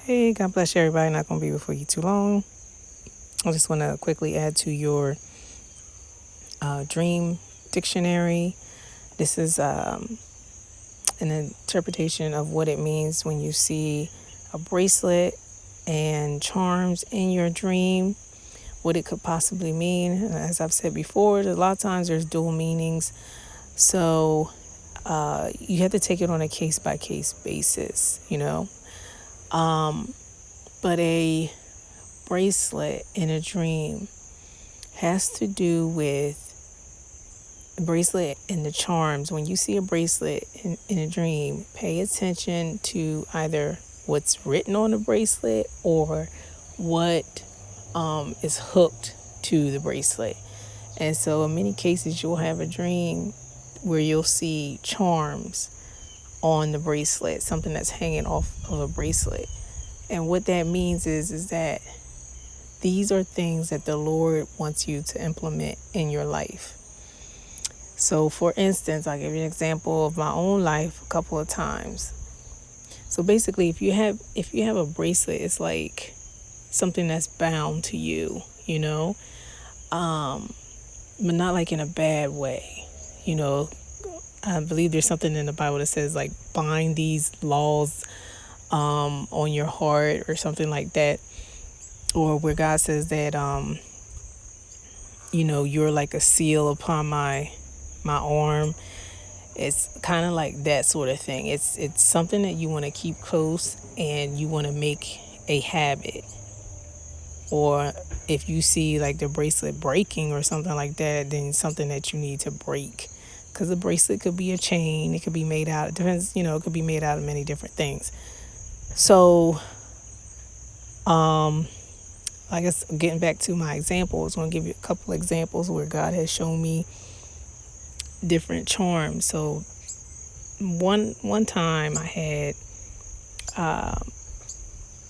Hey, God bless you, everybody. Not going to be before you too long. I just want to quickly add to your dream dictionary. This is an interpretation of what it means when you see a bracelet and charms in your dream, what it could possibly mean. As I've said before, a lot of times there's dual meanings. So you have to take it on a case by case basis, But a bracelet in a dream has to do with the bracelet and the charms. When you see a bracelet in a dream, pay attention to either what's written on the bracelet or what is hooked to the bracelet. And so in many cases, you'll have a dream where you'll see charms on the bracelet, something that's hanging off of a bracelet. And what that means is that these are things that the Lord wants you to implement in your life. So for instance, I'll give you an example of my own life a couple of times. So basically, if you have a bracelet, it's like something that's bound to you, but not like in a bad way. I believe there's something in the Bible that says like bind these laws on your heart or something like that, or where God says that you're like a seal upon my arm. It's kind of like that sort of thing. It's something that you want to keep close and you want to make a habit. Or if you see like the bracelet breaking or something like that, then something that you need to break. Because the bracelet could be a chain. It could be made out. It depends, it could be made out of many different things. So, I guess getting back to my examples, I want to give you a couple examples where God has shown me different charms. So one time I had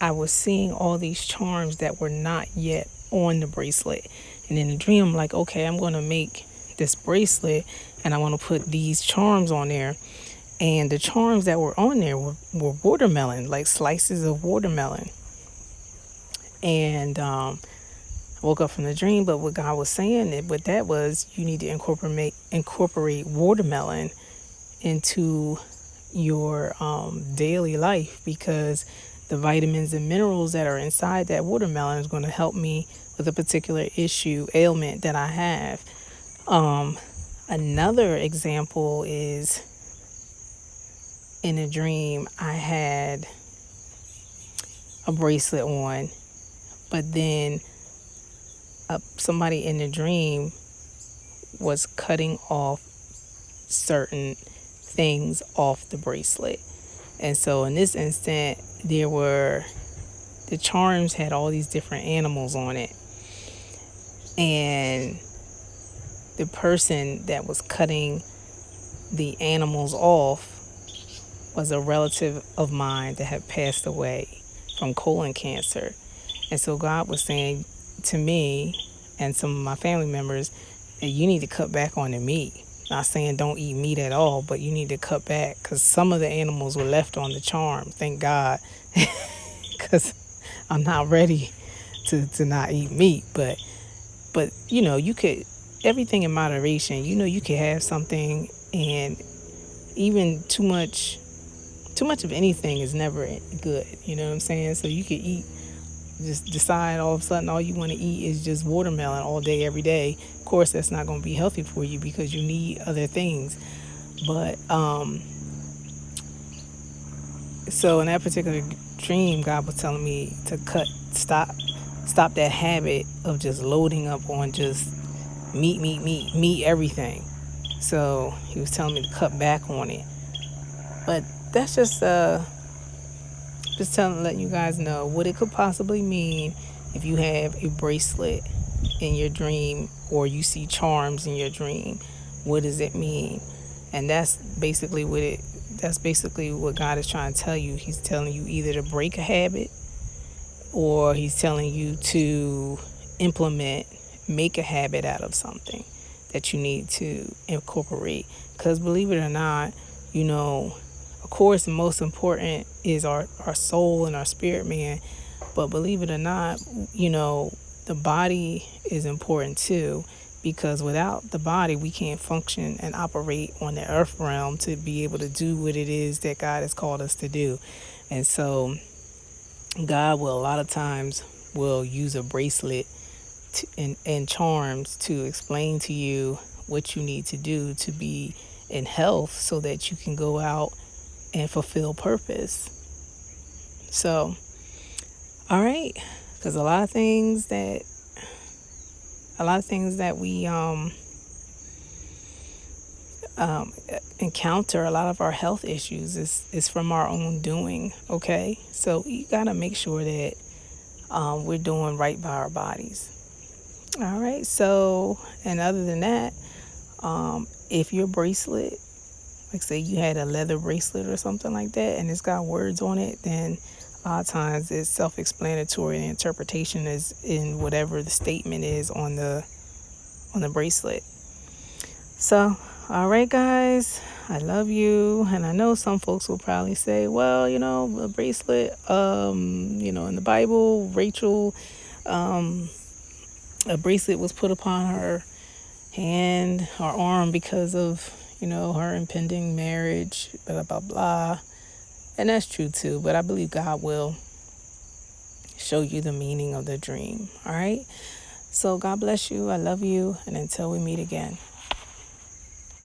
I was seeing all these charms that were not yet on the bracelet, and in the dream I'm like, okay, I'm going to make this bracelet and I want to put these charms on there. And the charms that were on there were watermelon, like slices of watermelon. And I woke up from the dream, but what God was saying with that was you need to incorporate watermelon into your daily life, because the vitamins and minerals that are inside that watermelon is going to help me with a particular ailment that I have. Another example is in a dream I had a bracelet on, but then somebody in the dream was cutting off certain things off the bracelet. And so in this instant, the charms had all these different animals on it. And the person that was cutting the animals off was a relative of mine that had passed away from colon cancer. And so God was saying to me and some of my family members that you need to cut back on the meat. Not saying don't eat meat at all, but you need to cut back, because some of the animals were left on the charm. Thank God, because I'm not ready to not eat meat. But you could, everything in moderation. You could have something, and even too much of anything is never good. You know what I'm saying? So you could eat. Just decide all of a sudden all you want to eat is just watermelon all day, every day. Of course, that's not going to be healthy for you because you need other things. But so in that particular dream, God was telling me to stop that habit of just loading up on just meat, everything. So he was telling me to cut back on it. But that's just letting you guys know what it could possibly mean if you have a bracelet in your dream or you see charms in your dream. What does it mean? And that's basically what God is trying to tell you. He's telling you either to break a habit, or he's telling you to make a habit out of something that you need to incorporate. Because believe it or not, Of course, the most important is our soul and our spirit man. But believe it or not, the body is important too, because without the body, we can't function and operate on the earth realm to be able to do what it is that God has called us to do. And so God will a lot of times will use a bracelet and charms to explain to you what you need to do to be in health so that you can go out and fulfill purpose. So, all right, because a lot of things that we encounter, a lot of our health issues is from our own doing. Okay, so you gotta make sure that we're doing right by our bodies. All right, so and other than that, if your bracelet, like say you had a leather bracelet or something like that, and it's got words on it, then a lot of times it's self-explanatory. The interpretation is in whatever the statement is on the bracelet. So, all right, guys, I love you, and I know some folks will probably say, well, a bracelet, in the Bible, Rachel, a bracelet was put upon her hand or arm because of, her impending marriage, blah, blah, blah. And that's true too, but I believe God will show you the meaning of the dream. All right. So God bless you. I love you. And until we meet again.